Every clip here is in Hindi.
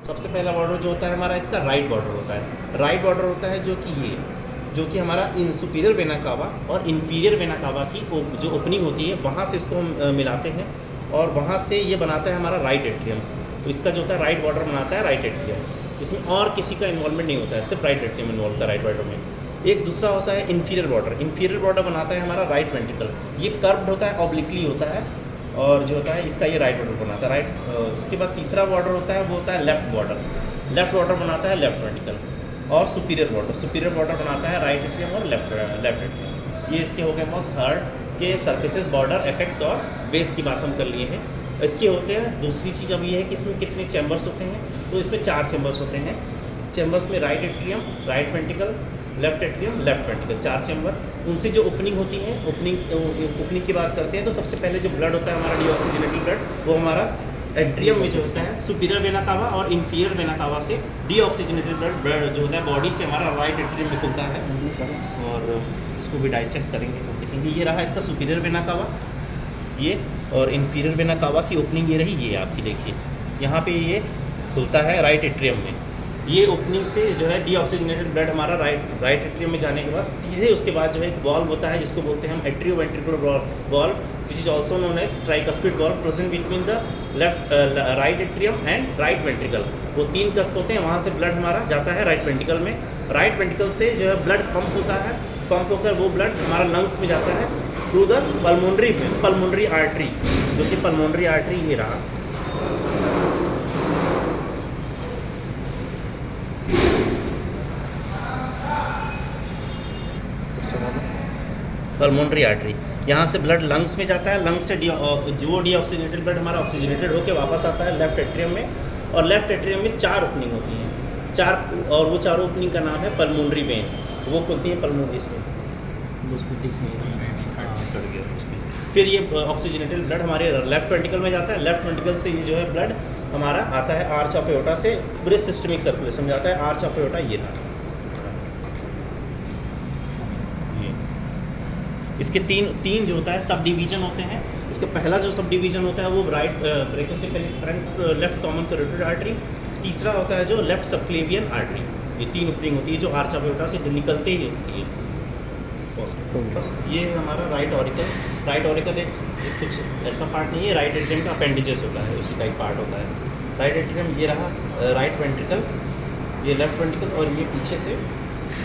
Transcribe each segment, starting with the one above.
सबसे पहला बॉर्डर जो होता है हमारा इसका राइट बॉर्डर होता है। राइट बॉर्डर होता है जो कि हमारा इन सुपीरियर वेना कावा और इन्फीरियर वेना कावा की जो ओपनिंग होती है वहाँ से इसको हम मिलाते हैं और वहाँ से ये बनाता है हमारा राइट एट्रियम। तो इसका जो होता है राइट बॉर्डर बनाता है राइट एट्रियम। इसमें और किसी का इन्वॉल्वमेंट नहीं होता है, सिर्फ राइट एट्रियम इन्वॉल्व होता है राइट बॉर्डर में। एक दूसरा होता है इन्फीरियर बॉर्डर। इन्फीरियर बॉर्डर बनाता है हमारा राइट वेंट्रिकल। ये कर्व्ड होता है, ऑब्लिकली होता है और जो होता है इसका ये राइट बॉर्डर बनाता है राइट। उसके बाद तीसरा बॉर्डर होता है वो होता है लेफ्ट बॉर्डर। लेफ्ट बॉर्डर बनाता है लेफ्ट वेंट्रिकल। और सुपीरियर बॉर्डर बनाता है राइट एट्रियम और लेफ्ट एट्रियम। ये इसके हो गए मोस्ट हार्ट के सर्फेसेस, बॉर्डर, एपेक्स और बेस की बात हम कर लिए हैं। इसके होते हैं दूसरी चीज़ अब ये है कि इसमें कितने चैम्बर्स होते हैं। तो इसमें 4 चैम्बर्स होते हैं। चैम्बर्स में right atrium, right ventricle, left atrium, left ventricle, 4 chamber. उनसे जो ओपनिंग होती है, ओपनिंग की बात करते हैं तो सबसे पहले जो ब्लड होता है हमारा डीऑक्सीजनेटेड ब्लड, वो हमारा एट्रियम में जो होता है सुपीरियर वेना कावा और इन्फीरियर वेना कावा से डीऑक्सीजनेटेड ब्लड जो होता है बॉडी से हमारा राइट एट्रियम में खुलता है। और इसको भी डाइसेक्ट करेंगे तो देखेंगे ये रहा इसका सुपीरियर वेना कावा ये, और इन्फीरियर वेना कावा की ओपनिंग ये रही, ये आपकी देखिए यहाँ पे ये खुलता है राइट एट्रियम में। ये ओपनिंग से जो है डीऑक्सीजनेटेड ब्लड हमारा राइट एट्रियम में जाने के बाद सीधे उसके बाद जो है एक वॉल्व होता है जिसको बोलते हैं हम atrio ventricular valve, which is also known as tricuspid valve, present between the right atrium and right ventricle. वो 3 कस्प होते हैं, वहाँ से ब्लड हमारा जाता है राइट वेंट्रिकल में। राइट वेंट्रिकल से जो है ब्लड पंप होता है, पंप होकर वो ब्लड हमारा लंग्स में जाता है थ्रू द पल्मोनरी आर्टरी, जो कि पल्मोनरी आर्टरी ये रहा। पल्मोनरी आर्टरी, यहाँ से ब्लड लंग्स में जाता है। लंग्स से जो डीऑक्सीजनेटेड ब्लड हमारा ऑक्सीजनेटेड होकर वापस आता है लेफ्ट एट्रियम में। और लेफ्ट एट्रियम में 4 ओपनिंग होती हैं, 4, और वो 4 ओपनिंग का नाम है पल्मोनरी वेन। वो खुलती है पल्मोनरी इसमें, उसमें दिख नहीं रहा, कट गया उसमें। फिर ये ऑक्सीजनेटेड ब्लड हमारे लेफ्ट वेंट्रिकल में जाता है। लेफ्ट वेंट्रिकल से ये जो है ब्लड हमारा आता है आर्च ऑफ एओर्टा से पूरे सिस्टमिक सर्कुलेशन में जाता है। आर्च ऑफ एओर्टा ये था। इसके तीन जो होता है सब डिवीजन होते हैं। इसका पहला जो सब डिवीजन होता है वो right brachiocephalic front left common carotid artery. तीसरा होता है जो लेफ्ट सबक्लेवियन आर्टरी। ये 3 ओपनिंग होती है जो आर्च ऑफ एओर्टा से निकलते ही होती है। बस ये हमारा राइट ऑरिकल। राइट ऑरिकल एक कुछ ऐसा पार्ट नहीं है, राइट एट्रियम का अपेंडिजेस होता है, उसी का एक पार्ट होता है। राइट एट्रियम ये रहा राइट वेंट्रिकल, ये लेफ्ट वेंट्रिकल, और ये पीछे से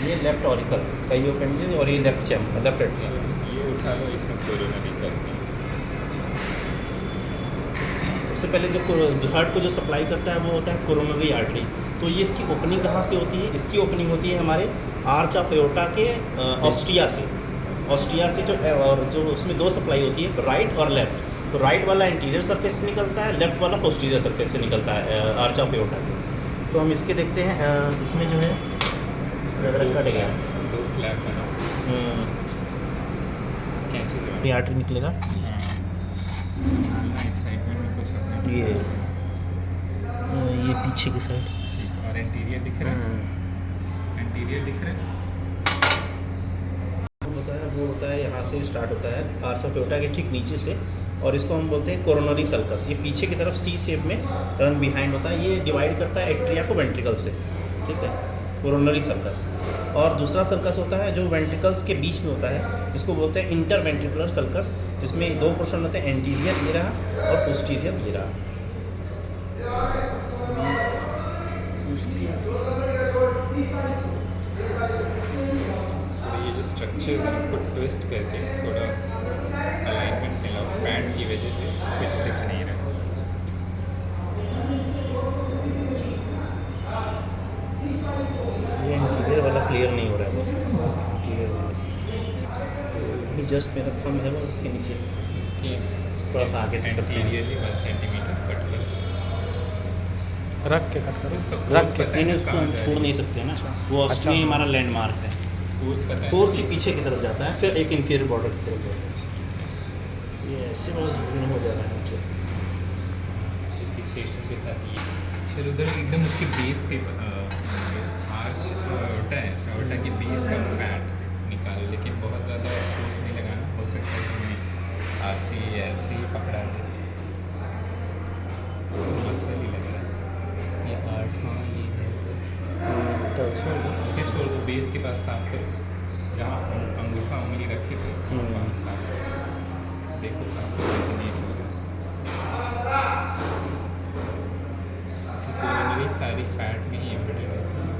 ये लेफ्ट ऑरिकल का ये अपेंडिजेस, और ये लेफ्ट चैम्बर, लेफ्ट एट्रियम। ये उठा लो, इसमें कोरोनरी करते हैं। सबसे पहले जो हार्ट को जो सप्लाई करता है वो होता है कोरोनरी आर्टरी। तो ये इसकी ओपनिंग कहाँ से होती है? इसकी ओपनिंग होती है हमारे आर्च ऑफ एओर्टा के ऑस्टिया से जो उसमें 2 सप्लाई होती है, राइट और लेफ्ट। तो राइट वाला इंटीरियर सरफेस से निकलता है, लेफ्ट वाला पोस्टीरियर सरफेस से निकलता है आर्च ऑफ एओर्टा के। तो हम इसके देखते हैं, इसमें जो है कट गया 2 फ्लैप बनाओ, कैंची से ये आर्टरी निकलेगा। एक्साइटमेंट में कुछ अपने ये पीछे की साइड, और इंटीरियर दिख रहा है, इंटीरियर दिख रहा है। वो होता है यहाँ से स्टार्ट होता है आर्च ऑफ एओर्टा के ठीक नीचे से, और इसको हम बोलते हैं कोरोनरी सल्कस। ये पीछे की तरफ सी शेप में रन बिहाइंड होता है। ये डिवाइड करता है एट्रिया को वेंट्रिकल से, ठीक है, कोरोनरी सल्कस। और दूसरा सल्कस होता है जो वेंट्रिकल्स के बीच में होता है, इसको बोलते हैं इंटरवेंट्रिकुलर सल्कस, जिसमें 2 पोर्शन होते हैं, एंटीरियर ये रहा और पोस्टीरियर ये रहा। ये जो स्ट्रक्चर है इसको ट्विस्ट करके थोड़ा अलाइनमेंट मिला, फैट की वजह से कुछ दिख नहीं रहा। ये इंटीरियर वाला क्लियर नहीं हो रहा है, बस क्लियर वाला ये जस्ट मेरा थंब है बस इसके नीचे, इसकी थोड़ा सा आगे से करते हैं। एंटीरियरली 1 सेंटीमीटर कट कर रख के कट करो, इसका रख के। नहीं उसको हम छोड़ नहीं सकते हैं ना, वो ऑस्टिया ही हमारा लैंडमार्क है। कोर्स ही पीछे की तरफ जाता है, फिर एक इंफीरियर बॉर्डर की तरफ जाता है। ये ऐसे बस हो जा रहा है मुझे फिक्सेशन के साथ। ये फिर उधर एकदम उसके बेस के आर्च एओर्टा है, एओर्टा के बेस का फैट निकालो, लेकिन बहुत ज़्यादा फोर्स नहीं लगाना। हो सकता है कि मैं आरसी या एलसी पकड़ा दे, मसला नहीं लग रहा है। ये आर्ट छोड़ दो, उसे छोड़ दो, बेस के पास साफ करो, जहाँ अंगूठा उंगली रखी थी वहाँ पास साफ करो, देखो कहाँ से रेजोनेट हो रहा है। कोरोनरी सारी फैट में ही एम्बेडेड होती है।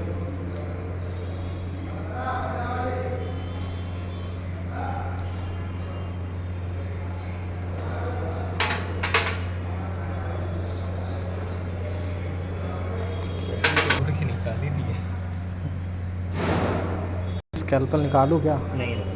तोड़ के निकाल ही दिए। स्कैल्पल निकालूँ क्या? नहीं नहीं।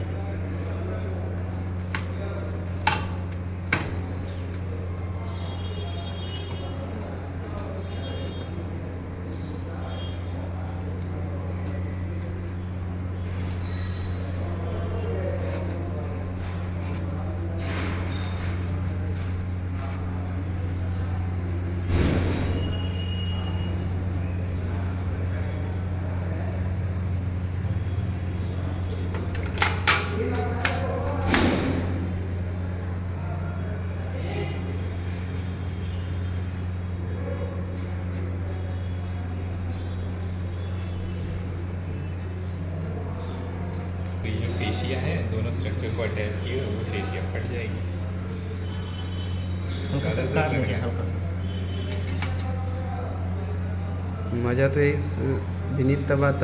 तो ये जो फेशिया है, दोनों स्ट्रक्चर को अटैच किए वो फेशिया फट जाएगी। हल्का सा ज़्यादा काट लग देंगे, रहा है। हल्का सा। मज़ा तो यही विनीत तब आता